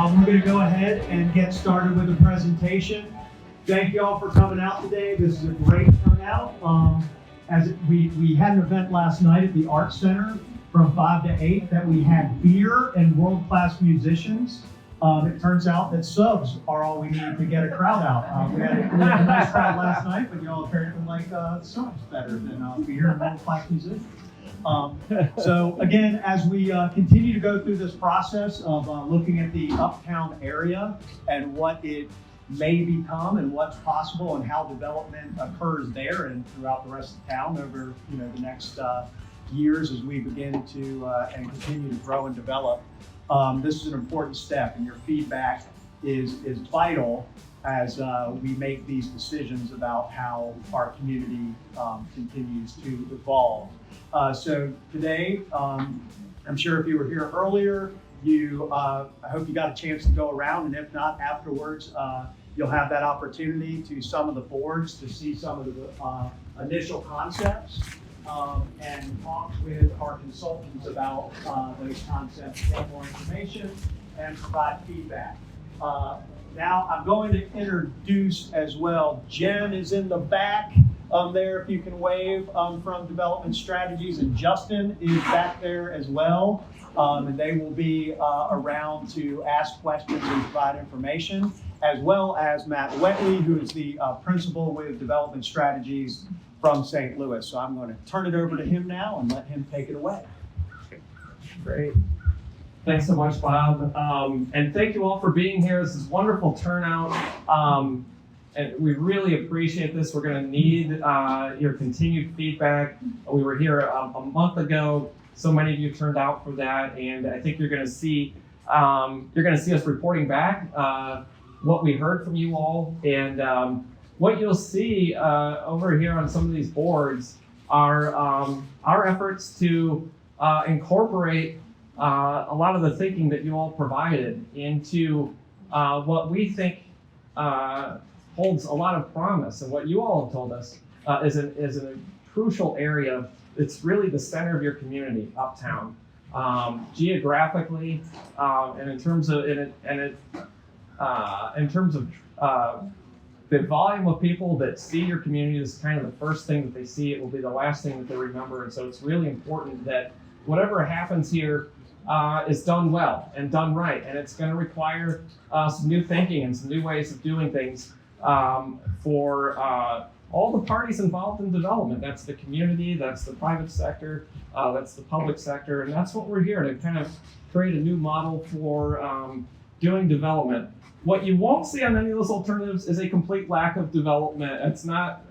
We're going to go ahead and get started with the presentation. Thank you all for coming out today. This is a great turnout. We had an event last night at the Arts Center from 5 to 8 that we had beer and world-class musicians. It turns out that subs are all we need to get a crowd out. We had a nice crowd last night, but y'all apparently like subs better than beer and world-class musicians. So again, as we continue to go through this process of looking at the Uptown area and what it may become and what's possible and how development occurs there and throughout the rest of town over the next years as we begin to and continue to grow and develop. This is an important step, and your feedback is vital as we make these decisions about how our community continues to evolve. So today, I'm sure if you were here earlier, I hope you got a chance to go around, and if not, afterwards, you'll have that opportunity to some of the boards to see some of the initial concepts and talk with our consultants about those concepts, get more information, and provide feedback. Now I'm going to introduce as well, Jen is in the back there, if you can wave, from Development Strategies, and Justin is back there as well. And they will be around to ask questions and provide information, as well as Matt Wetley, who is the principal with Development Strategies from St. Louis. So I'm going to turn it over to him now and let him take it away. Great. Thanks so much, Bob. And thank you all for being here. This is wonderful turnout. And we really appreciate this. We're going to need your continued feedback. We were here a month ago. So many of you turned out for that, and I think you're going to see us reporting back what we heard from you all, and what you'll see over here on some of these boards are our efforts to incorporate a lot of the thinking that you all provided into what we think holds a lot of promise, and what you all have told us is a crucial area. It's really the center of your community, Uptown, geographically, and in terms of the volume of people that see your community. This is kind of the first thing that they see. It will be the last thing that they remember, and so it's really important that whatever happens here is done well and done right, and it's going to require some new thinking and some new ways of doing things for all the parties involved in development. That's the community, that's the private sector, that's the public sector, and that's what we're here to kind of create a new model for doing development. What you won't see on any of those alternatives is a complete lack of development. It's not.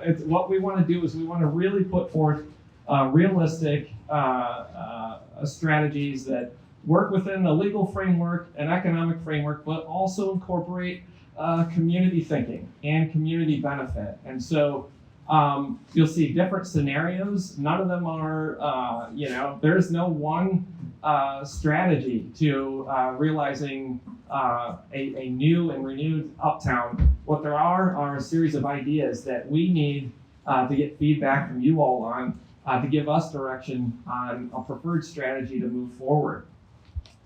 It's what we want to do is we want to really put forth realistic strategies that work within the legal framework and economic framework, but also incorporate community thinking and community benefit. And so you'll see different scenarios. None of them are, there's no one strategy to realizing a new and renewed Uptown. What there are a series of ideas that we need to get feedback from you all on to give us direction on a preferred strategy to move forward.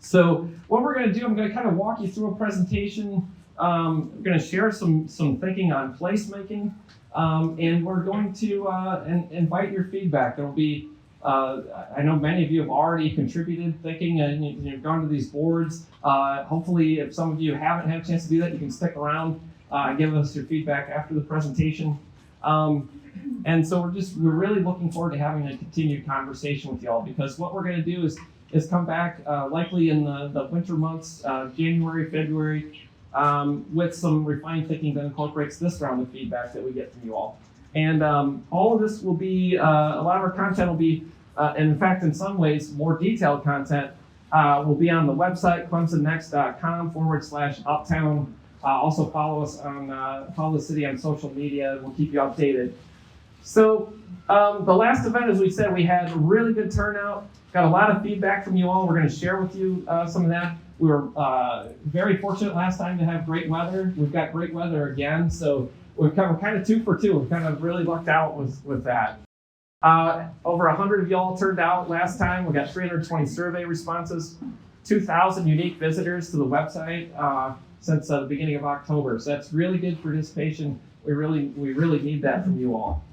So what we're going to do, I'm going to kind of walk you through a presentation. I'm going to share some thinking on placemaking, and we're going to invite your feedback. There will be, I know many of you have already contributed thinking, and you've gone to these boards. Hopefully, if some of you haven't had a chance to do that, you can stick around and give us your feedback after the presentation. And so we're really looking forward to having a continued conversation with y'all, because what we're going to do is come back likely in the winter months, January, February, with some refined thinking that incorporates this round of feedback that we get from you all. And all of this will be, a lot of our content will be, and in fact, in some ways, more detailed content will be on the website, clemsonnext.com/Uptown. Also follow us on, follow the city on social media. We'll keep you updated. So the last event, as we said, we had a really good turnout, got a lot of feedback from you all. We're going to share with you some of that. We were very fortunate last time to have great weather. We've got great weather again, so we're kind of 2 for 2. We've kind of really lucked out with that. Over 100 of y'all turned out last time. We got 320 survey responses. 2,000 unique visitors to the website since the beginning of October. So that's really good participation. We really need that from you all.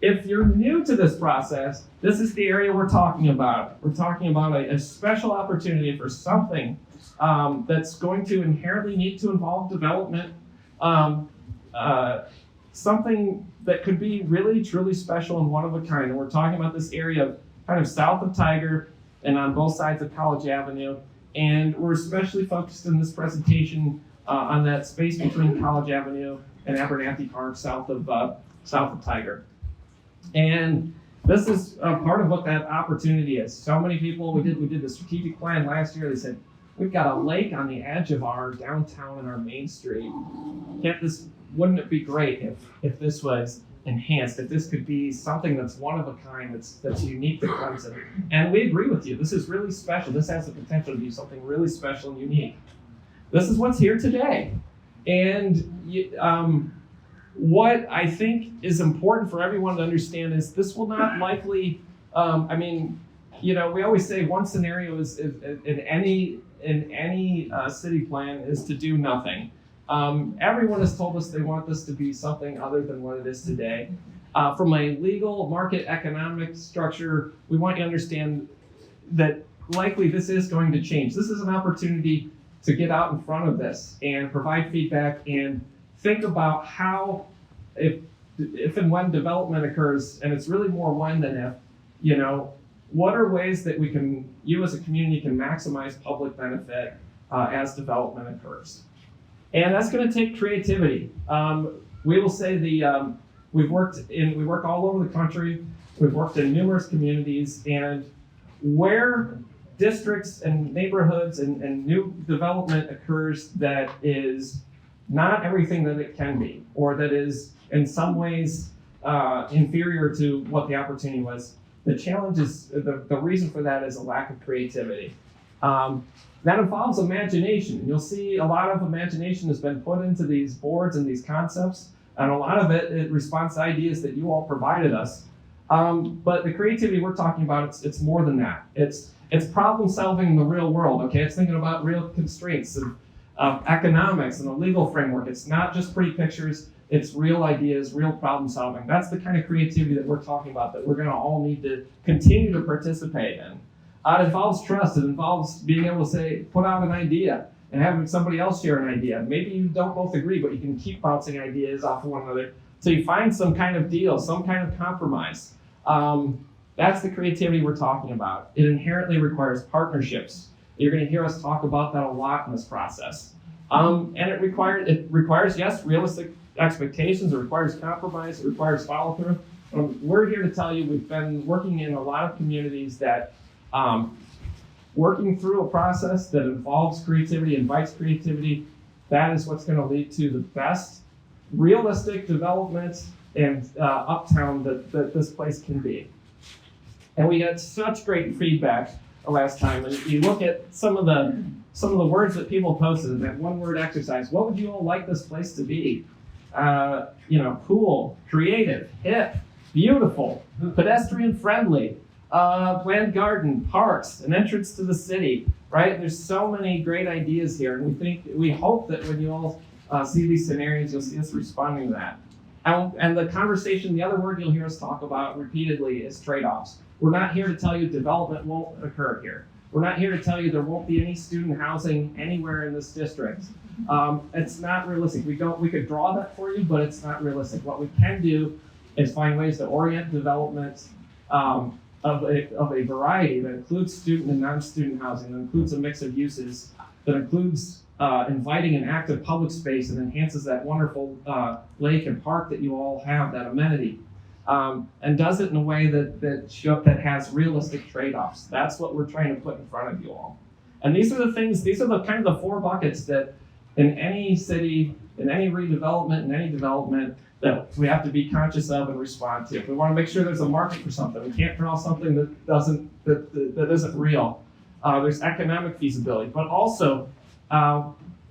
If you're new to this process, this is the area we're talking about. We're talking about a special opportunity for something that's going to inherently need to involve development, something that could be really, truly special and one of a kind. And we're talking about this area kind of south of Tiger and on both sides of College Avenue. And we're especially focused in this presentation on that space between College Avenue and Abernathy Park, south of Tiger. And this is part of what that opportunity is. So many people, we did the strategic plan last year. They said, we've got a lake on the edge of our downtown and our main street. Wouldn't it be great if this was enhanced, if this could be something that's one of a kind, that's unique to Clemson? And we agree with you. This is really special. This has the potential to be something really special and unique. This is what's here today. And what I think is important for everyone to understand is this will not likely, we always say one scenario is in any city plan is to do nothing. Everyone has told us they want this to be something other than what it is today. From a legal market economic structure, we want you to understand that likely this is going to change. This is an opportunity to get out in front of this and provide feedback and think about how, if and when development occurs, and it's really more when than if, what are ways that you as a community can maximize public benefit as development occurs. And that's going to take creativity. We will say we work all over the country. We've worked in numerous communities, and where districts and neighborhoods and new development occurs that is not everything that it can be, or that is in some ways inferior to what the opportunity was. The challenge is, the reason for that is a lack of creativity. That involves imagination. You'll see a lot of imagination has been put into these boards and these concepts, and a lot of it responds to ideas that you all provided us. But the creativity we're talking about, it's more than that. It's problem solving in the real world, okay? It's thinking about real constraints of economics and the legal framework. It's not just pretty pictures, it's real ideas, real problem solving. That's the kind of creativity that we're talking about, that we're gonna all need to continue to participate in. It involves trust. It involves being able to put out an idea and having somebody else share an idea. Maybe you don't both agree, but you can keep bouncing ideas off of one another so you find some kind of deal, some kind of compromise. That's the creativity we're talking about. It inherently requires partnerships. You're going to hear us talk about that a lot in this process. And it requires, yes, realistic expectations. It requires compromise. It requires follow through. We're here to tell you we've been working in a lot of communities that working through a process that involves creativity, invites creativity, that is what's going to lead to the best realistic development and uptown that this place can be. And we got such great feedback last time. And you look at some of the words that people posted in that one word exercise. What would you all like this place to be? Cool, creative, hip, beautiful, pedestrian friendly, planned garden, parks, an entrance to the city, right? There's so many great ideas here. And we hope that when you all see these scenarios, you'll see us responding to that. And the conversation, the other word you'll hear us talk about repeatedly is trade-offs. We're not here to tell you development won't occur here. We're not here to tell you there won't be any student housing anywhere in this district. It's not realistic. We could draw that for you, but it's not realistic. What we can do is find ways to orient development of a variety that includes student and non-student housing, that includes a mix of uses, that includes inviting an active public space and enhances that wonderful lake and park that you all have, that amenity, and does it in a way that has realistic trade-offs. That's what we're trying to put in front of you all. And these are the kind of the four buckets that in any city, in any redevelopment, in any development, that we have to be conscious of and respond to. We want to make sure there's a market for something. We can't draw something that isn't real. There's economic feasibility, but also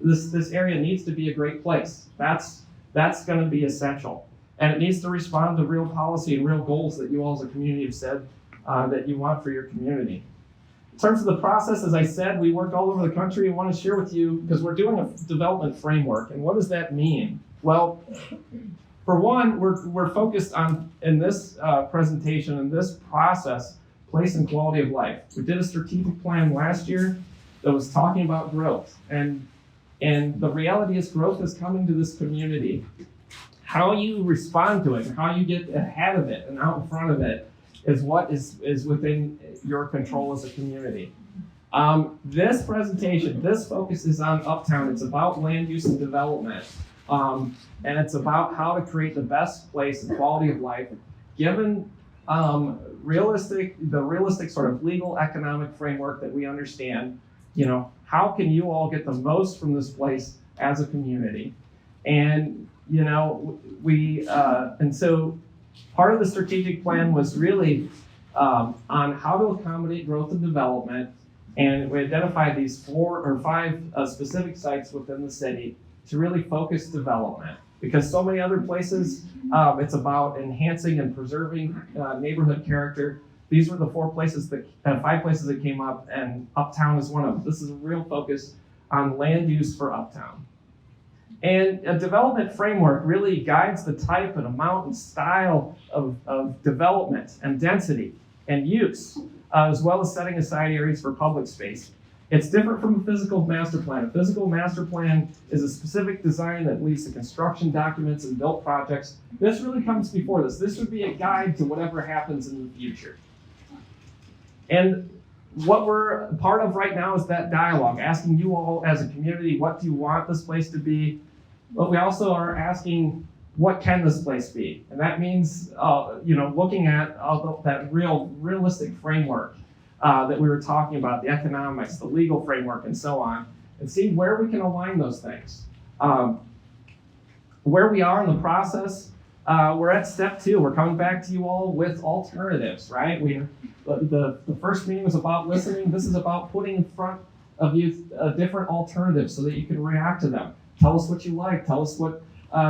this area needs to be a great place. That's going to be essential, and it needs to respond to real policy and real goals that you all as a community have said that you want for your community. In terms of the process, as I said, we worked all over the country. I want to share with you, because we're doing a development framework. And what does that mean? Well, for one, we're focused on, in this presentation, in this process, place and quality of life. We did a strategic plan last year that was talking about growth. And the reality is growth is coming to this community. How you respond to it and how you get ahead of it and out in front of it is what is within your control as a community. This presentation, this focus is on Uptown. It's about land use and development. And it's about how to create the best place and quality of life, given the realistic sort of legal economic framework that we understand. How can you all get the most from this place as a community? And and so part of the strategic plan was really on how to accommodate growth and development. And we identified these 4 or 5 specific sites within the city to really focus development. Because so many other places, it's about enhancing and preserving neighborhood character. These were the 5 places that came up, and Uptown is one of them. This is a real focus on land use for Uptown. And a development framework really guides the type and amount and style of development and density and use, as well as setting aside areas for public space. It's different from a physical master plan. A physical master plan is a specific design that leads to construction documents and built projects. This really comes before this. This would be a guide to whatever happens in the future. And what we're part of right now is that dialogue, asking you all as a community, what do you want this place to be? But we also are asking, what can this place be? And that means, looking at that realistic framework that we were talking about, the economics, the legal framework, and so on, and see where we can align those things. Where we are in the process, we're at step 2. We're coming back to you all with alternatives, right? The first meeting was about listening. This is about putting in front of you different alternatives so that you can react to them. Tell us what you like. Tell us what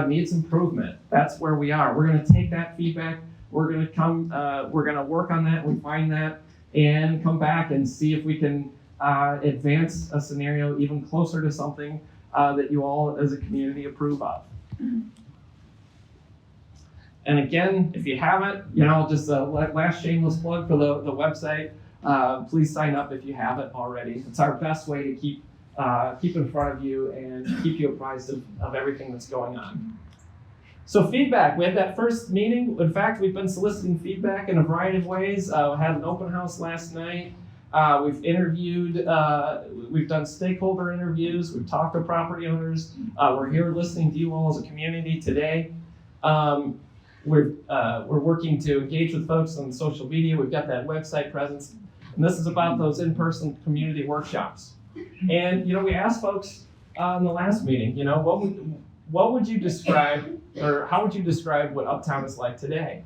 needs improvement. That's where we are. We're going to take that feedback. We're going to work on that, refine that, and come back and see if we can advance a scenario even closer to something that you all as a community approve of. And again, if you haven't, just a last shameless plug for the website. Please sign up if you haven't already. It's our best way to keep in front of you and keep you apprised of everything that's going on. So feedback, we had that first meeting. In fact, we've been soliciting feedback in a variety of ways. We had an open house last night. We've interviewed, we've done stakeholder interviews. We've talked to property owners. We're here listening to you all as a community today. We're working to engage with folks on social media. We've got that website presence. And this is about those in-person community workshops. And, we asked folks in the last meeting, what would you describe, or how would you describe what Uptown is like today?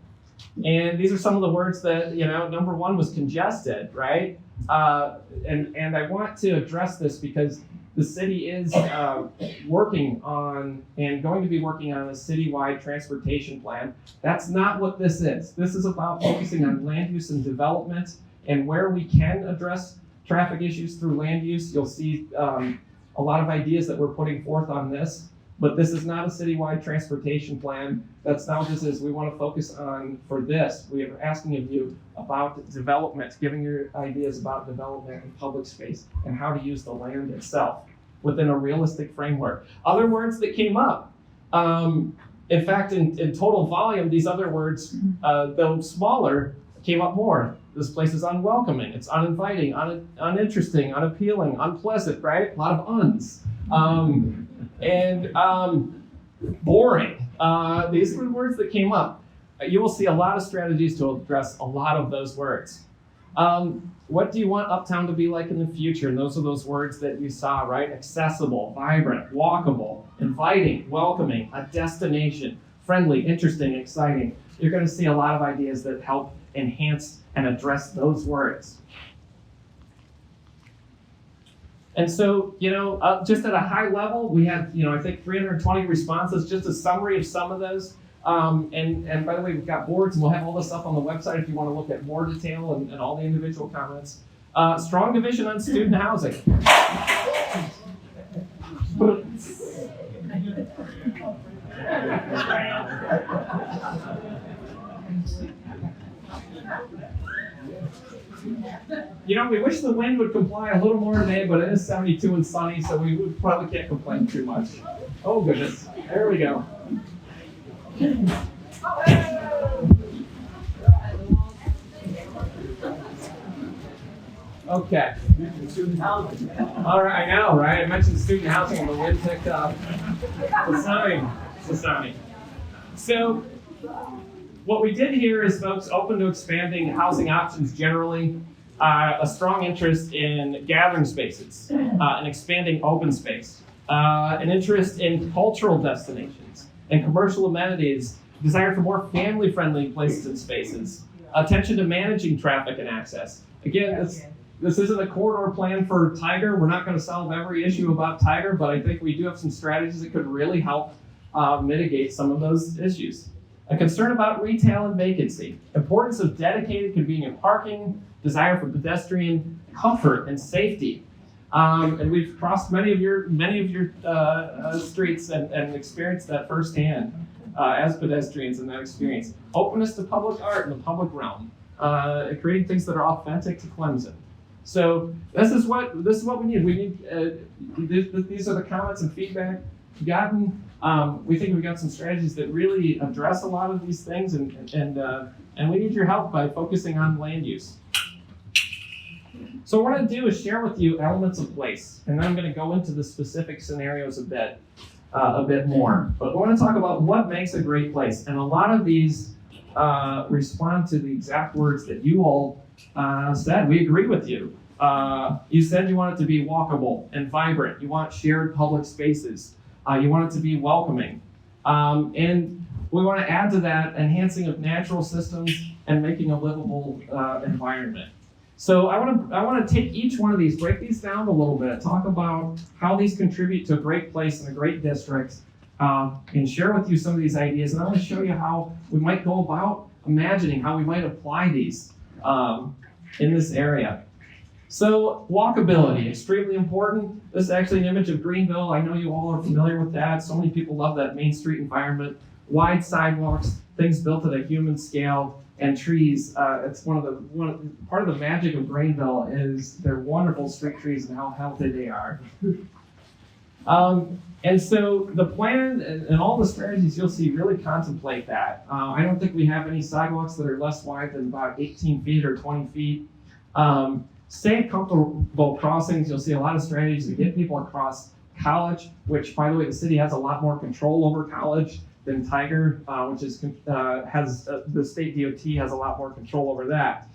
And these are some of the words that, number 1 was congested, right? And I want to address this because the city is working on and going to be working on a citywide transportation plan. That's not what this is. This is about focusing on land use and development and where we can address traffic issues through land use. You'll see a lot of ideas that we're putting forth on this, but this is not a citywide transportation plan. That's not what this is. We want to focus on, for this, we are asking of you about development, giving your ideas about development and public space and how to use the land itself within a realistic framework. Other words that came up, in fact, in total volume, these other words, though smaller, came up more. This place is unwelcoming, it's uninviting, uninteresting, unappealing, unpleasant, right? A lot of uns. And boring. These were the words that came up. You will see a lot of strategies to address a lot of those words. What do you want Uptown to be like in the future? And those are those words that you saw, right? Accessible, vibrant, walkable, inviting, welcoming, a destination, friendly, interesting, exciting. You're going to see a lot of ideas that help enhance and address those words. And so, just at a high level, we had, I think 320 responses, just a summary of some of those. And by the way, we've got boards, and we'll have all this stuff on the website if you want to look at more detail and all the individual comments. Strong division on student housing. You know, we wish the wind would comply a little more today, but it is 72 and sunny, so we probably can't complain too much. Oh goodness, there we go. Okay. All right, I know, right? I mentioned student housing and the wind picked up. It's sunny. So, what we did here is folks open to expanding housing options generally, a strong interest in gathering spaces, and expanding open space, an interest in cultural destinations and commercial amenities, desire for more family-friendly places and spaces, attention to managing traffic and access. Again, this isn't a corridor plan for Tiger. We're not going to solve every issue about Tiger, but I think we do have some strategies that could really help mitigate some of those issues. A concern about retail and vacancy, importance of dedicated convenient parking, desire for pedestrian comfort and safety. And we've crossed many of your streets and experienced that firsthand as pedestrians in that experience. Openness to public art in the public realm, creating things that are authentic to Clemson. So this is what we need. We need these are the comments and feedback we've gotten. We think we've got some strategies that really address a lot of these things, and we need your help by focusing on land use. So what I'm going to do is share with you elements of place, and then I'm going to go into the specific scenarios a bit more. But I want to talk about what makes a great place, and a lot of these respond to the exact words that you all said. We agree with you. You said you want it to be walkable and vibrant. You want shared public spaces. You want it to be welcoming. And we want to add to that enhancing of natural systems and making a livable environment. So I want to take each one of these, break these down a little bit, talk about how these contribute to a great place and a great district, and share with you some of these ideas. And I want to show you how we might go about imagining how we might apply these in this area. So walkability, extremely important. This is actually an image of Greenville. I know you all are familiar with that. So many people love that Main Street environment. Wide sidewalks, things built at a human scale, and trees. It's part of the magic of Greenville is their wonderful street trees and how healthy they are. And so the plan and all the strategies you'll see really contemplate that. I don't think we have any sidewalks that are less wide than about 18 feet or 20 feet. Safe, comfortable crossings. You'll see a lot of strategies to get people across College, which, by the way, the city has a lot more control over College than Tiger, which is the state DOT has a lot more control over that.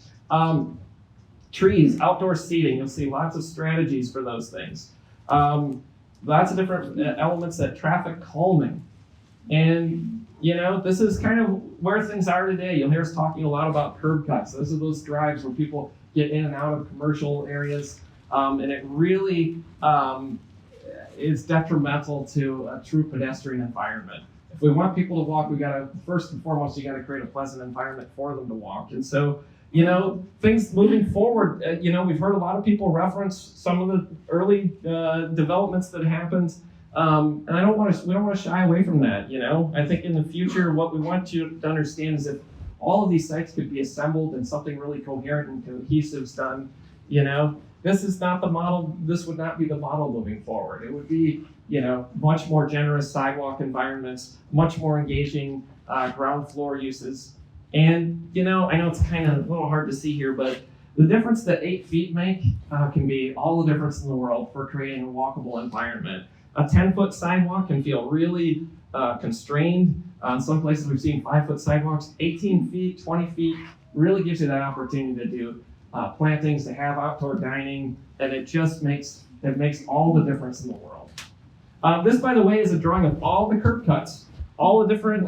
Trees, outdoor seating. You'll see lots of strategies for those things. Lots of different elements that traffic calming. And, this is kind of where things are today. You'll hear us talking a lot about curb cuts. Those are those drives where people get in and out of commercial areas. And it really is detrimental to a true pedestrian environment. If we want people to walk, we gotta, first and foremost, you gotta create a pleasant environment for them to walk. And so, things moving forward, we've heard a lot of people reference some of the early developments that happened. And we don't want to shy away from that. I think in the future, what we want you to understand is if all of these sites could be assembled and something really coherent and cohesive is done, this is not the model. This would not be the model moving forward. It would be, much more generous sidewalk environments, much more engaging ground floor uses. And, I know it's kind of a little hard to see here, but the difference that 8 feet make can be all the difference in the world for creating a walkable environment. A 10-foot sidewalk can feel really constrained. In some places we've seen 5-foot sidewalks. 18 feet, 20 feet really gives you that opportunity to do plantings, to have outdoor dining, and it just makes all the difference in the world. This, by the way, is a drawing of all the curb cuts, all the different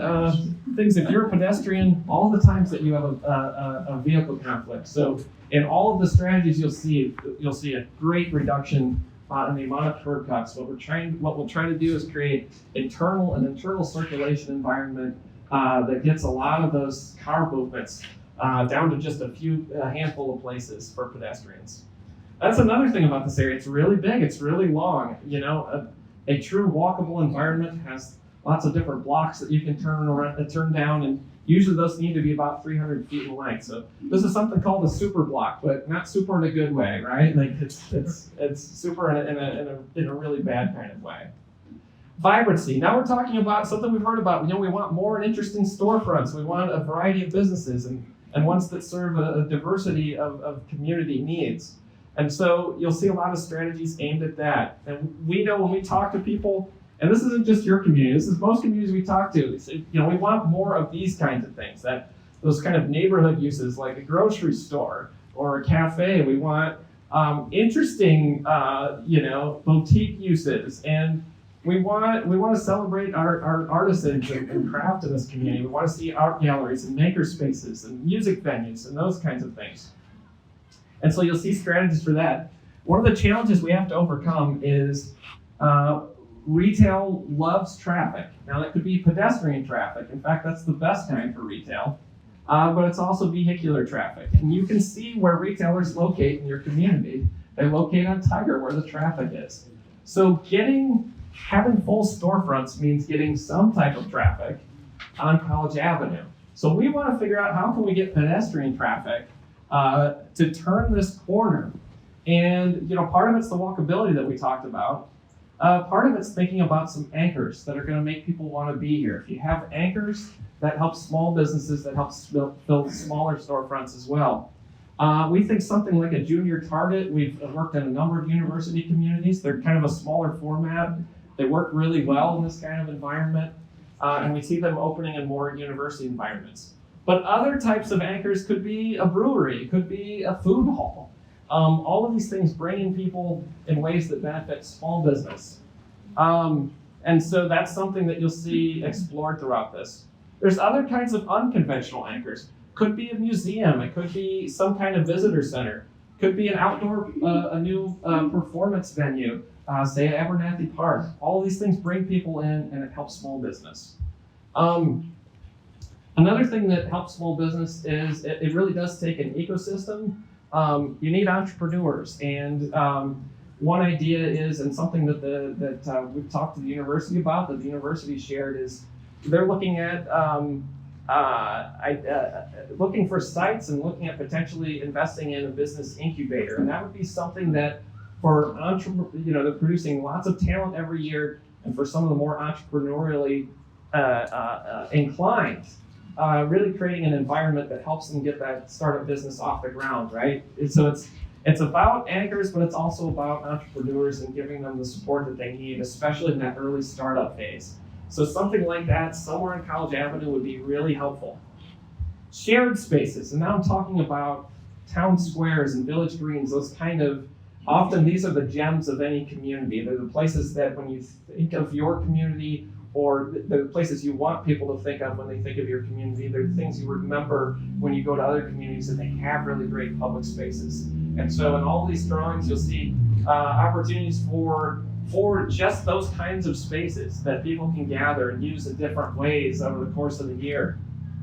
things. If you're a pedestrian, all the times that you have a vehicle conflict. So in all of the strategies you'll see a great reduction in the amount of curb cuts. What we'll try to do is create an internal circulation environment that gets a lot of those car movements down to just a handful of places for pedestrians. That's another thing about this area. It's really big. It's really long. You know, a true walkable environment has lots of different blocks that you can turn down, and usually those need to be about 300 feet in length. So this is something called a super block, but not super in a good way, right? Like it's super in a really bad kind of way. Vibrancy. Now we're talking about something we've heard about. You know, we want more and interesting storefronts. We want a variety of businesses and ones that serve a diversity of community needs. And so you'll see a lot of strategies aimed at that. And we know when we talk to people, and this isn't just your community, this is most communities we talk to, you know, we want more of these kinds of things, those kind of neighborhood uses like a grocery store or a cafe. We want interesting, boutique uses, and we want to celebrate our artisans and craft in this community. We want to see art galleries and maker spaces and music venues and those kinds of things. And so you'll see strategies for that. One of the challenges we have to overcome is retail loves traffic. Now that could be pedestrian traffic. In fact, that's the best kind for retail. But it's also vehicular traffic. And you can see where retailers locate in your community. They locate on Tiger where the traffic is. So having full storefronts means getting some type of traffic on College Avenue. So we want to figure out how can we get pedestrian traffic to turn this corner. And part of it's the walkability that we talked about. Part of it's thinking about some anchors that are going to make people want to be here. If you have anchors, that helps small businesses, that helps build smaller storefronts as well. We think something like a junior Target. We've worked in a number of university communities. They're kind of a smaller format. They work really well in this kind of environment. And we see them opening in more university environments. But other types of anchors could be a brewery, could be a food hall. All of these things bring in people in ways that benefit small business. And so that's something that you'll see explored throughout this. There's other kinds of unconventional anchors. Could be a museum, it could be some kind of visitor center, could be an outdoor, a new performance venue, say at Abernathy Park. All of these things bring people in and it helps small business. Another thing that helps small business is it really does take an ecosystem. You need entrepreneurs, and one idea is, and something that we've talked to the university about, that the university shared, is they're looking at looking for sites and looking at potentially investing in a business incubator, and that would be something that for they're producing lots of talent every year, and for some of the more entrepreneurially inclined. Really creating an environment that helps them get that startup business off the ground, right? So it's about anchors, but it's also about entrepreneurs and giving them the support that they need, especially in that early startup phase. So something like that somewhere on College Avenue would be really helpful. Shared spaces, and now I'm talking about town squares and village greens, those kind of, often these are the gems of any community. They're the places that when you think of your community, or the places you want people to think of when they think of your community. They're the things you remember when you go to other communities that they have really great public spaces. And so in all these drawings, you'll see opportunities for just those kinds of spaces that people can gather and use in different ways over the course of the year.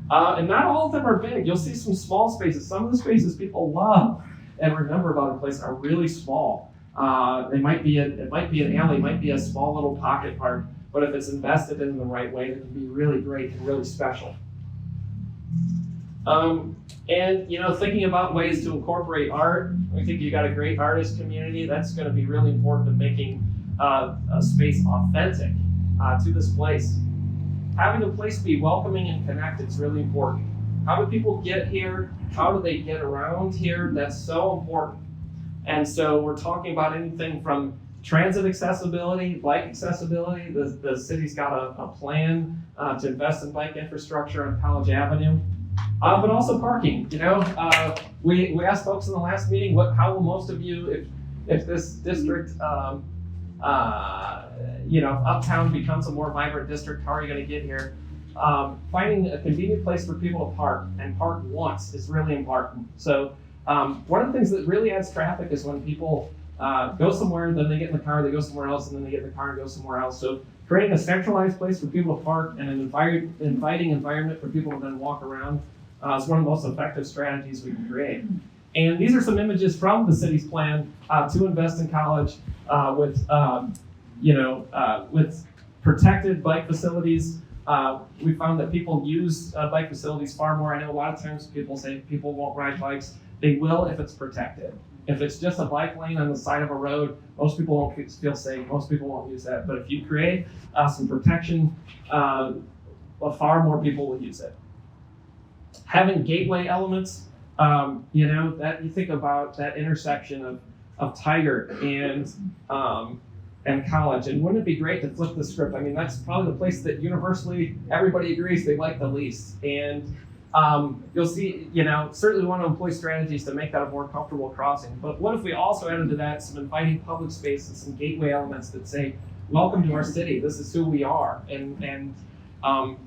And not all of them are big. You'll see some small spaces. Some of the spaces people love and remember about a place are really small. It might be an alley, it might be a small little pocket park. But if it's invested in the right way, it can be really great and really special. And thinking about ways to incorporate art, I think you got a great artist community. That's going to be really important to making a space authentic to this place. Having the place be welcoming and connected is really important. How do people get here? How do they get around here? That's so important. And so we're talking about anything from transit accessibility, bike accessibility. The city's got a plan to invest in bike infrastructure on College Avenue, but also parking. We asked folks in the last meeting, how will most of you, if this district, if Uptown becomes a more vibrant district, how are you going to get here? Finding a convenient place for people to park and park once is really important. So one of the things that really adds traffic is when people go somewhere, then they get in the car, they go somewhere else, and then they get in the car and go somewhere else. So creating a centralized place for people to park and an inviting environment for people to then walk around is one of the most effective strategies we can create. And these are some images from the city's plan to invest in college with protected bike facilities. We found that people use bike facilities far more. I know a lot of times people say people won't ride bikes. They will if it's protected. If it's just a bike lane on the side of a road, most people won't feel safe. Most people won't use that. But if you create some protection, far more people will use it. Having gateway elements, that you think about that intersection of Tiger and college, and wouldn't it be great to flip the script? I mean, that's probably the place that universally everybody agrees they like the least. And you'll see, certainly one of the employee strategies to make that a more comfortable crossing. But what if we also added to that some inviting public space and some gateway elements that say, welcome to our city, this is who we are. And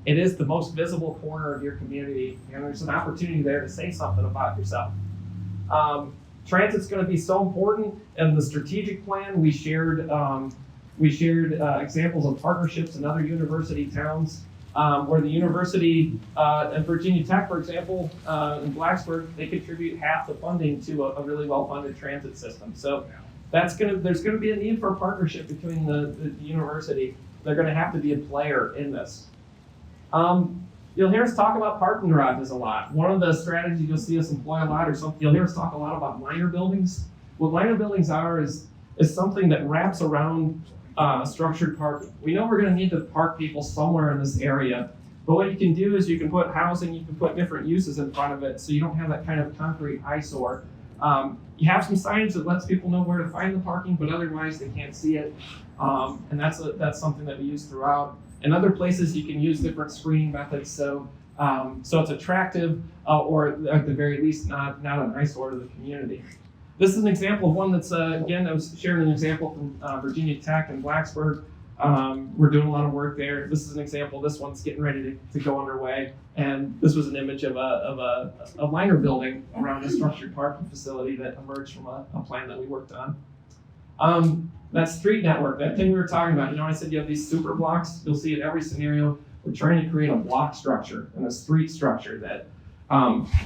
it is the most visible corner of your community, and there's an opportunity there to say something about yourself. Transit's going to be so important. In the strategic plan, we shared examples of partnerships in other university towns, where the university and Virginia Tech, for example, in Blacksburg, they contribute half the funding to a really well-funded transit system. So there's going to be a need for a partnership between the university. They're going to have to be a player in this. You'll hear us talk about parking garages a lot. One of the strategies you'll see us employ a lot, you'll hear us talk a lot about liner buildings. What liner buildings are is something that wraps around structured parking. We know we're going to need to park people somewhere in this area, but what you can do is you can put housing, you can put different uses in front of it, so you don't have that kind of concrete eyesore. You have some signage that lets people know where to find the parking, but otherwise they can't see it, and that's something that we use throughout. In other places, you can use different screening methods, so it's attractive, or at the very least, not an eyesore to the community. This is an example of one that's, again, I was sharing an example from Virginia Tech and Blacksburg. We're doing a lot of work there. This is an example. This one's getting ready to go underway. And this was an image of a liner building around a structured parking facility that emerged from a plan that we worked on. That street network, that thing we were talking about, I said you have these super blocks. You'll see in every scenario, we're trying to create a block structure and a street structure that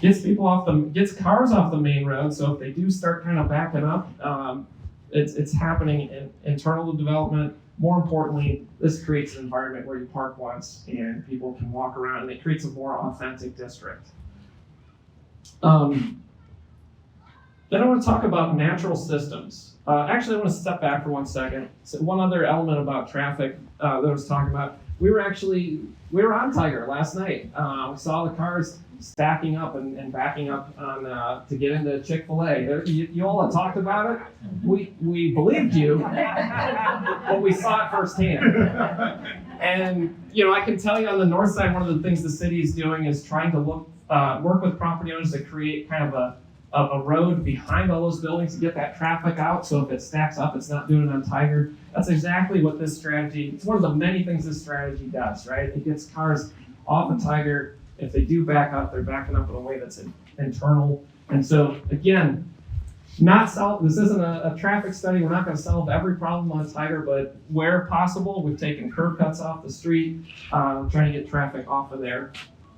gets cars off the main road. So if they do start kind of backing up, it's happening in internal development. More importantly, this creates an environment where you park once and people can walk around, and it creates a more authentic district. Then I want to talk about natural systems. Actually, I want to step back for 1 second. So one other element about traffic that I was talking about, we were on Tiger last night. We saw the cars stacking up and backing up on to get into Chick-fil-A. You all had talked about it. We believed you, but we saw it firsthand. And I can tell you on the north side, one of the things the city is doing is trying to work with property owners to create kind of a road behind all those buildings to get that traffic out. So if it stacks up, it's not doing it on Tiger. That's exactly what this strategy, it's one of the many things this strategy does, right? It gets cars off of Tiger. If they do back up, they're backing up in a way that's internal. And so again, this isn't a traffic study. We're not going to solve every problem on Tiger, but where possible, we've taken curb cuts off the street, trying to get traffic off of there.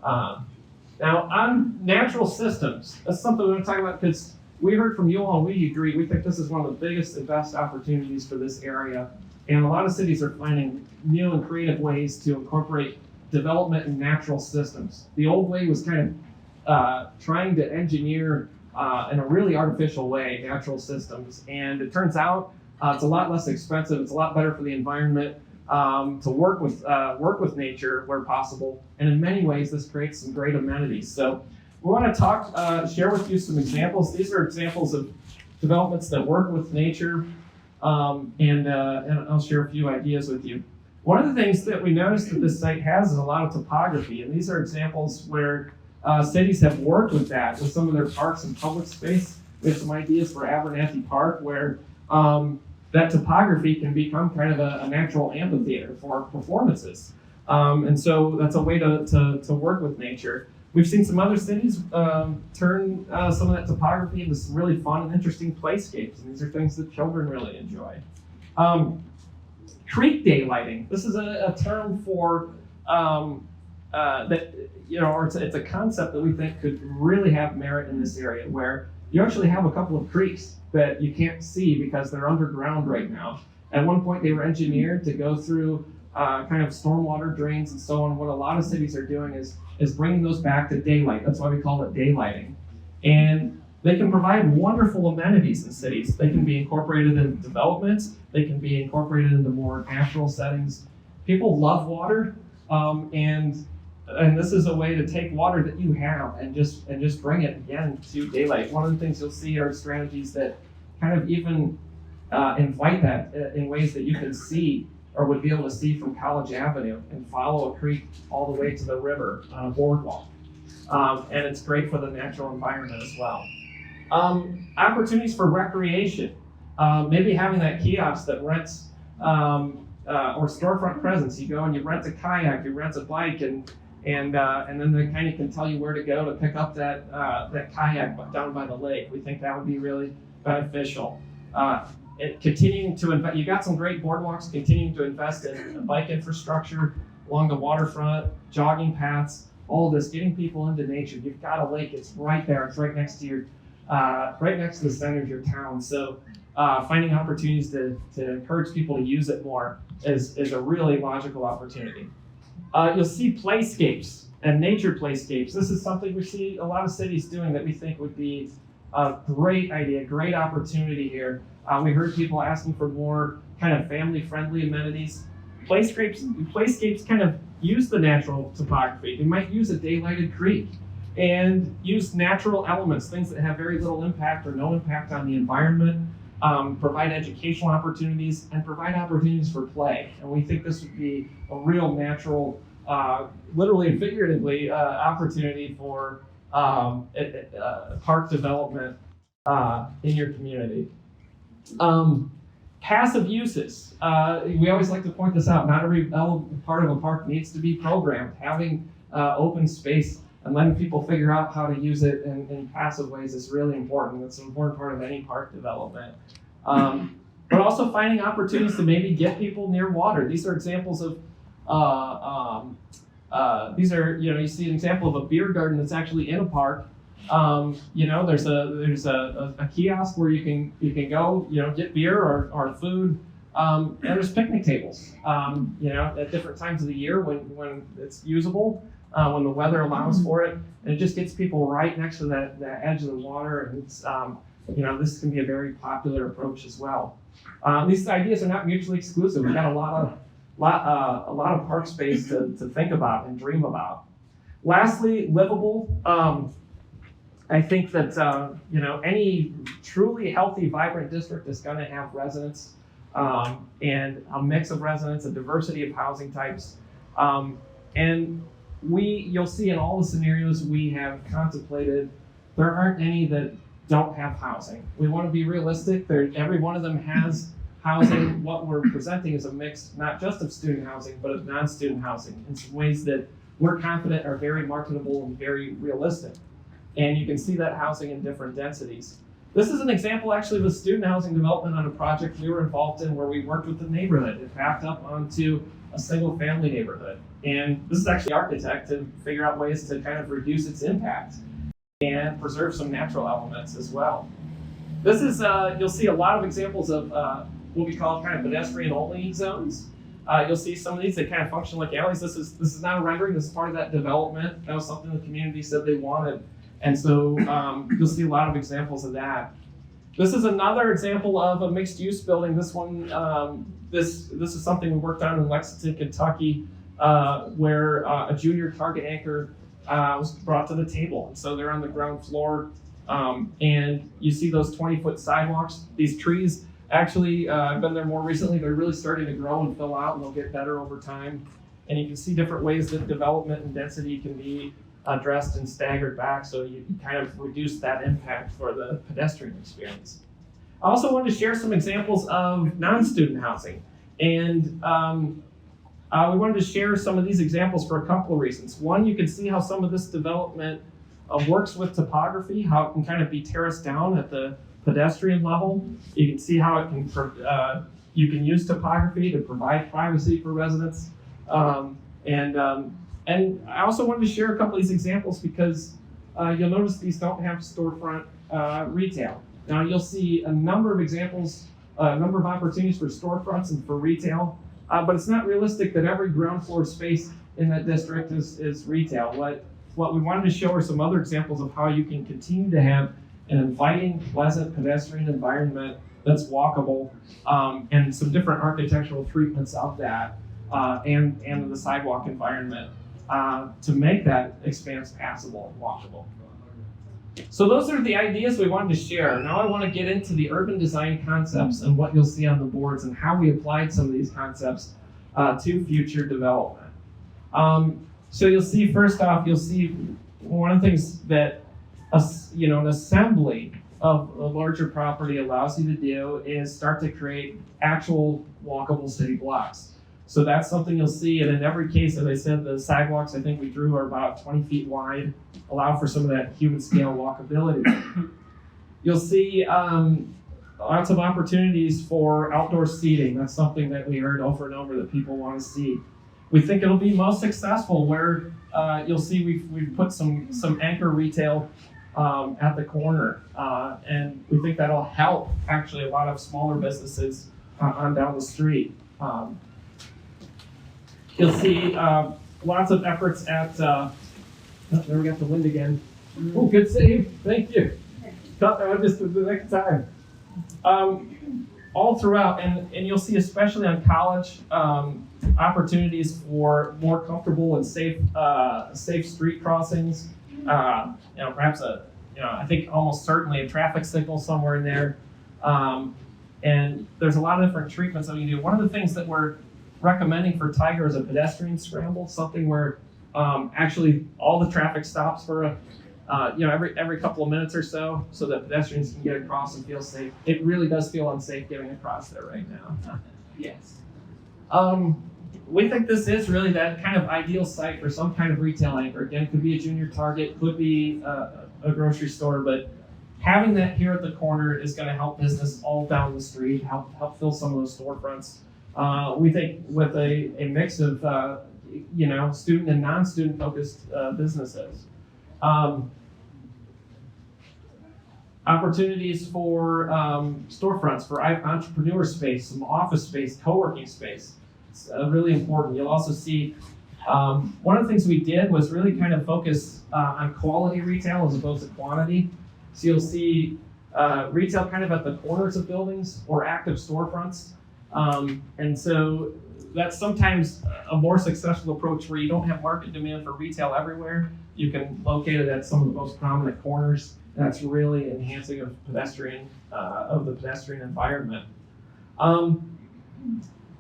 Now, on natural systems, that's something we're going to talk about because we heard from you all and we agree. We think this is one of the biggest and best opportunities for this area. And a lot of cities are finding new and creative ways to incorporate development in natural systems. The old way was kind of trying to engineer in a really artificial way natural systems. And it turns out it's a lot less expensive. It's a lot better for the environment. To work with nature where possible, and in many ways this creates some great amenities. So we want to share with you some examples. These are examples of developments that work with nature, and I'll share a few ideas with you. One of the things that we noticed that this site has is a lot of topography, and these are examples where cities have worked with that with some of their parks and public space. We have some ideas for Abernathy Park where that topography can become kind of a natural amphitheater for performances. And so that's a way to work with nature. We've seen some other cities turn some of that topography into some really fun and interesting playscapes. And these are things that children really enjoy. Creek daylighting. This is a term for that, or it's a concept that we think could really have merit in this area where you actually have a couple of creeks that you can't see because they're underground right now. At one point, they were engineered to go through kind of stormwater drains and so on. What a lot of cities are doing is bringing those back to daylight. That's why we call it daylighting. And they can provide wonderful amenities in cities. They can be incorporated in developments. They can be incorporated into more natural settings. People love water, and this is a way to take water that you have and just bring it again to daylight. One of the things you'll see are strategies that kind of even invite that in ways that you can see or would be able to see from College Avenue and follow a creek all the way to the river on a boardwalk. And it's great for the natural environment as well. Opportunities for recreation. Maybe having that kiosk that rents or storefront presence. You go and you rent a kayak, you rent a bike, and then they kind of can tell you where to go to pick up that kayak down by the lake. We think that would be really beneficial. Continuing to invest, you got some great boardwalks. Continuing to invest in bike infrastructure along the waterfront, jogging paths, all of this, getting people into nature. You've got a lake; it's right there. It's right next to your, right next to the center of your town. So, finding opportunities to encourage people to use it more is a really logical opportunity. You'll see playscapes and nature playscapes. This is something we see a lot of cities doing that we think would be a great idea, great opportunity here. We heard people asking for more kind of family-friendly amenities. Playscapes kind of use the natural topography. They might use a daylighted creek and use natural elements, things that have very little impact or no impact on the environment, provide educational opportunities, and provide opportunities for play. And we think this would be a real natural, literally and figuratively, opportunity for park development in your community. Passive uses. We always like to point this out. Not every part of a park needs to be programmed. Having open space and letting people figure out how to use it in passive ways is really important. It's an important part of any park development. But also finding opportunities to maybe get people near water. These are examples of, you see an example of a beer garden that's actually in a park. There's a kiosk where you can go, get beer or food, and there's picnic tables, at different times of the year when it's usable, when the weather allows for it, and it just gets people right next to that edge of the water, and it's, this can be a very popular approach as well. These ideas are not mutually exclusive. We've got a lot of park space to think about and dream about. Lastly, livable. I think that any truly healthy, vibrant district is going to have residents and a mix of residents, a diversity of housing types, and you'll see in all the scenarios we have contemplated, there aren't any that don't have housing. We want to be realistic. Every one of them has housing. What we're presenting is a mix, not just of student housing, but of non-student housing in some ways that we're confident are very marketable and very realistic. And you can see that housing in different densities. This is an example actually of a student housing development on a project we were involved in where we worked with the neighborhood. It backed up onto a single family neighborhood. And this is actually the architect to figure out ways to kind of reduce its impact and preserve some natural elements as well. This is, you'll see a lot of examples of what we call kind of pedestrian only zones. You'll see some of these that kind of function like alleys. This is not a rendering, this is part of that development. That was something the community said they wanted. And so you'll see a lot of examples of that. This is another example of a mixed use building. This one, this is something we worked on in Lexington, Kentucky, where a junior Target anchor was brought to the table. And so they're on the ground floor, and you see those 20-foot sidewalks. These trees, actually, I've been there more recently, they're really starting to grow and fill out, and they'll get better over time. And you can see different ways that development and density can be addressed and staggered back, so you kind of reduce that impact for the pedestrian experience. I also wanted to share some examples of non-student housing, and we wanted to share some of these examples for a couple of reasons. One, you can see how some of this development works with topography, how it can kind of be terraced down at the pedestrian level. You can see how it can you can use topography to provide privacy for residents, and I also wanted to share a couple of these examples because you'll notice these don't have storefront retail. Now you'll see a number of examples, a number of opportunities for storefronts and for retail, but it's not realistic that every ground floor space in that district is retail. What we wanted to show are some other examples of how you can continue to have an inviting, pleasant pedestrian environment that's walkable, and some different architectural treatments of that, and the sidewalk environment to make that expanse passable and walkable. So those are the ideas we wanted to share. Now I want to get into the urban design concepts and what you'll see on the boards and how we applied some of these concepts to future development. So you'll see, first off, you'll see one of the things that an assembly of a larger property allows you to do is start to create actual walkable city blocks. So that's something you'll see, and in every case, as I said, the sidewalks I think we drew are about 20 feet wide, allow for some of that human scale walkability. You'll see lots of opportunities for outdoor seating. That's something that we heard over and over that people want to see. We think it'll be most successful where you'll see we've put some anchor retail at the corner, and we think that'll help actually a lot of smaller businesses on down the street. You'll see lots of efforts at, there we got the wind again. Oh, good save, thank you. Thought that one just the next time. All throughout, and you'll see especially on college, opportunities for more comfortable and safe street crossings. Perhaps I think almost certainly a traffic signal somewhere in there. And there's a lot of different treatments that we do. One of the things that we're recommending for Tiger is a pedestrian scramble, something where actually all the traffic stops for every couple of minutes or so that pedestrians can get across and feel safe. It really does feel unsafe getting across there right now. Yes. We think this is really that kind of ideal site for some kind of retail anchor. Again, it could be a junior Target, could be a grocery store, but having that here at the corner is going to help business all down the street, help fill some of those storefronts. We think with a mix of student and non-student focused businesses. Opportunities for storefronts, for entrepreneur space, some office space, co-working space. It's really important. You'll also see one of the things we did was really kind of focus on quality retail as opposed to quantity. So you'll see retail kind of at the corners of buildings or active storefronts. And so that's sometimes a more successful approach where you don't have market demand for retail everywhere. You can locate it at some of the most prominent corners. And that's really enhancing of the pedestrian environment.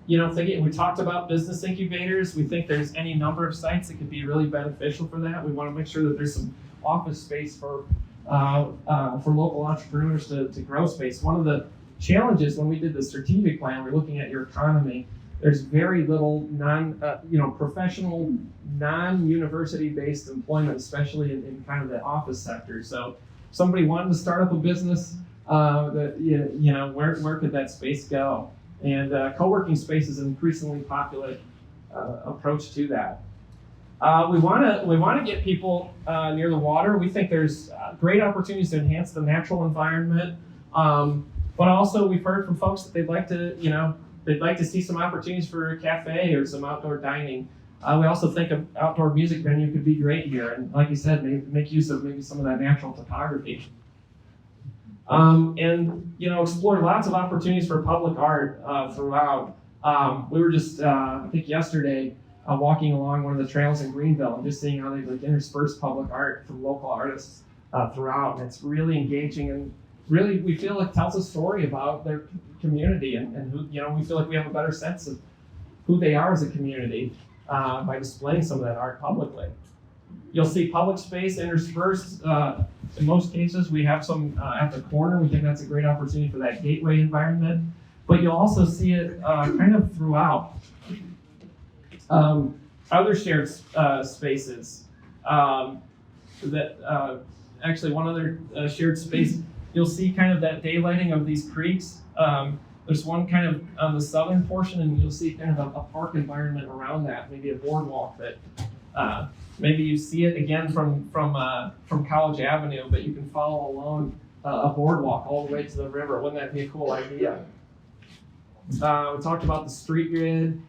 We talked about business incubators. We think there's any number of sites that could be really beneficial for that. We want to make sure that there's some office space for local entrepreneurs to grow space. One of the challenges when we did the strategic plan, we're looking at your economy. There's very little professional, non-university-based employment, especially in kind of the office sector. So, if somebody wanted to start up a business, where could that space go? And co-working space is an increasingly popular approach to that. We want to get people near the water. We think there's great opportunities to enhance the natural environment, but also we've heard from folks that they'd like to see some opportunities for a cafe or some outdoor dining. We also think an outdoor music venue could be great here, and like you said, make use of maybe some of that natural topography. Explore lots of opportunities for public art throughout. We were just, I think yesterday, walking along one of the trails in Greenville and just seeing how they intersperse public art from local artists throughout. And it's really engaging, and really we feel it tells a story about their community, and who, we feel like we have a better sense of who they are as a community by displaying some of that art publicly. You'll see public space interspersed. In most cases, we have some at the corner. We think that's a great opportunity for that gateway environment. But you'll also see it kind of throughout. Other shared spaces. Actually, one other shared space, you'll see kind of that daylighting of these creeks. There's one kind of on the southern portion, and you'll see kind of a park environment around that, maybe a boardwalk that Maybe you see it again from College Avenue, but you can follow along a boardwalk all the way to the river. Wouldn't that be a cool idea? We talked about the street grid.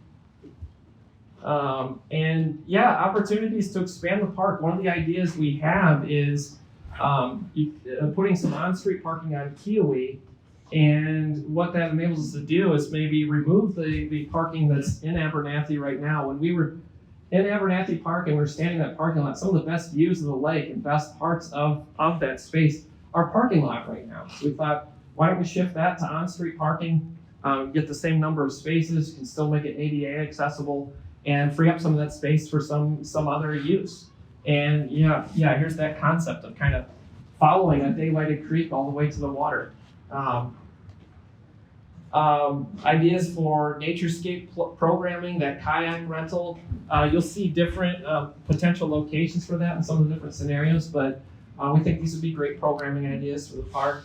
And yeah, opportunities to expand the park. One of the ideas we have is putting some on-street parking on Kiowee. And what that enables us to do is maybe remove the parking that's in Abernathy right now. When we were in Abernathy Park and we were standing in that parking lot, some of the best views of the lake and best parts of that space are parking lot right now. So we thought, why don't we shift that to on-street parking, get the same number of spaces, can still make it ADA accessible, and free up some of that space for some other use. And yeah, here's that concept of kind of following a daylighted creek all the way to the water. Ideas for naturescape programming, that kayak rental. You'll see different potential locations for that in some of the different scenarios, but we think these would be great programming ideas for the park.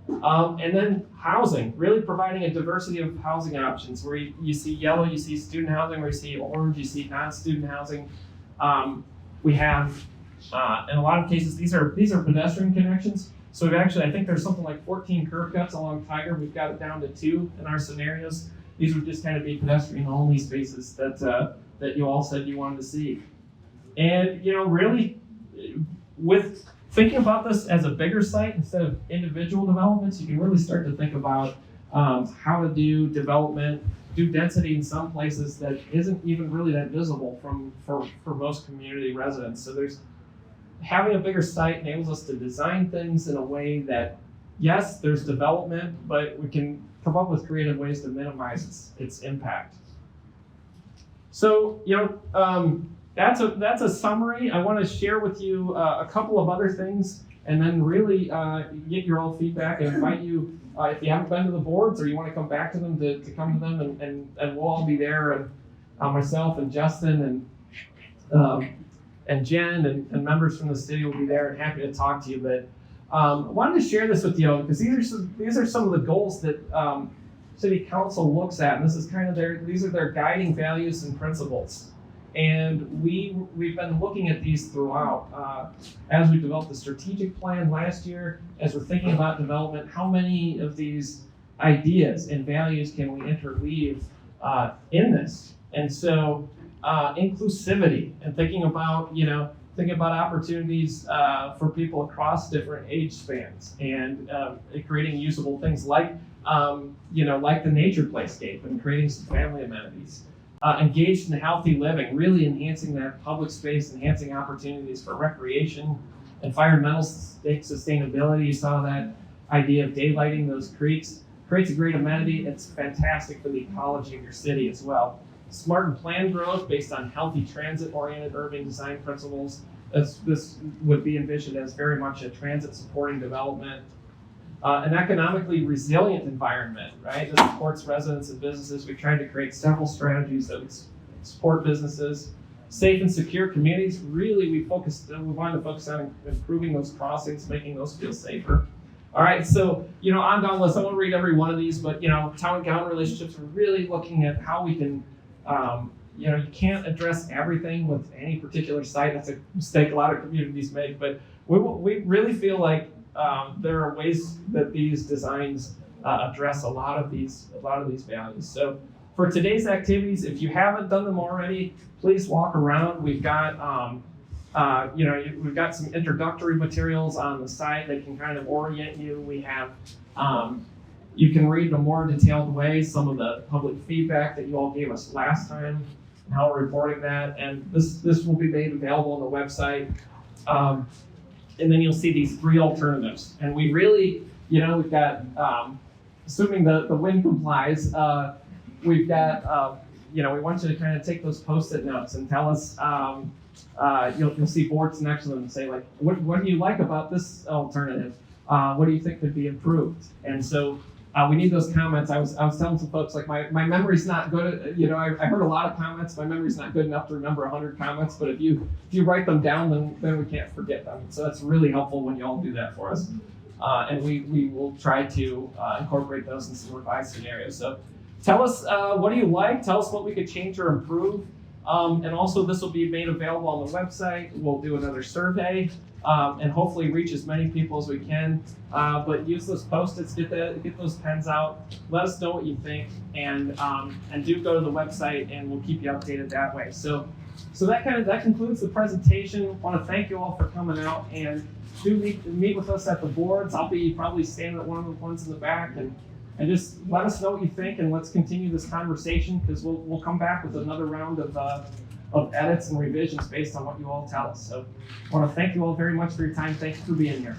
And then housing, really providing a diversity of housing options where you see yellow, you see student housing, where you see orange, you see non-student housing. We have, in a lot of cases, these are pedestrian connections. So we've actually, I think there's something like 14 curb cuts along Tiger. We've got it down to 2 in our scenarios. These would just kind of be pedestrian-only spaces that you all said you wanted to see. And really, with thinking about this as a bigger site instead of individual developments, you can really start to think about how to do development, do density in some places that isn't even really that visible for most community residents. So having a bigger site enables us to design things in a way that, yes, there's development, but we can come up with creative ways to minimize its impact. So, that's a summary. I want to share with you a couple of other things, and then really get your all feedback and invite you, if you haven't been to the boards or you want to come back to them, to come to them, and we'll all be there, and myself and Justin and Jen and members from the city will be there and happy to talk to you. But I wanted to share this with you because these are some of the goals that City Council looks at, and this is kind of these are their guiding values and principles. And we've been looking at these throughout. As we developed the strategic plan last year, as we're thinking about development, how many of these ideas and values can we interweave in this? And so inclusivity and thinking about opportunities for people across different age spans, and creating usable things like the nature playscape and creating some family amenities. Engaged in healthy living, really enhancing that public space, enhancing opportunities for recreation, environmental sustainability. You saw that idea of daylighting those creeks. Creates a great amenity. It's fantastic for the ecology of your city as well. Smart and planned growth based on healthy transit-oriented urban design principles. This would be envisioned as very much a transit-supporting development. An economically resilient environment, right? That supports residents and businesses. We tried to create several strategies that would support businesses. Safe and secure communities. Really, we wanted to focus on improving those crossings, making those feel safer. All right, so, on down the list, I won't read every one of these, but, town and county relationships, we're really looking at how we can, you can't address everything with any particular site. That's a mistake a lot of communities make, but we really feel like there are ways that these designs address a lot of these values. So for today's activities, if you haven't done them already, please walk around. We've got we've got some introductory materials on the site that can kind of orient you. We have you can read in a more detailed way some of the public feedback that you all gave us last time and how we're reporting that. And this will be made available on the website. And then you'll see these 3 alternatives. And we really, we've got, assuming the wind complies, we've got, we want you to kind of take those Post-it notes and tell us, you'll see boards next to them and say, like, what do you like about this alternative? What do you think could be improved? And so we need those comments. I was telling some folks, like, my memory's not good. I heard a lot of comments. My memory's not good enough to remember 100 comments, but if you write them down, then we can't forget them. So that's really helpful when you all do that for us. And we will try to incorporate those in some revised scenarios. So tell us, what do you like? Tell us what we could change or improve. And also this will be made available on the website. We'll do another survey and hopefully reach as many people as we can. But use those Post-its, get those pens out, let us know what you think, and do go to the website and we'll keep you updated that way. So that concludes the presentation. I want to thank you all for coming out, and do meet with us at the boards. I'll be probably standing at one of the ones in the back, and just let us know what you think, and let's continue this conversation, because we'll come back with another round of edits and revisions based on what you all tell us. So I want to thank you all very much for your time. Thank you for being here.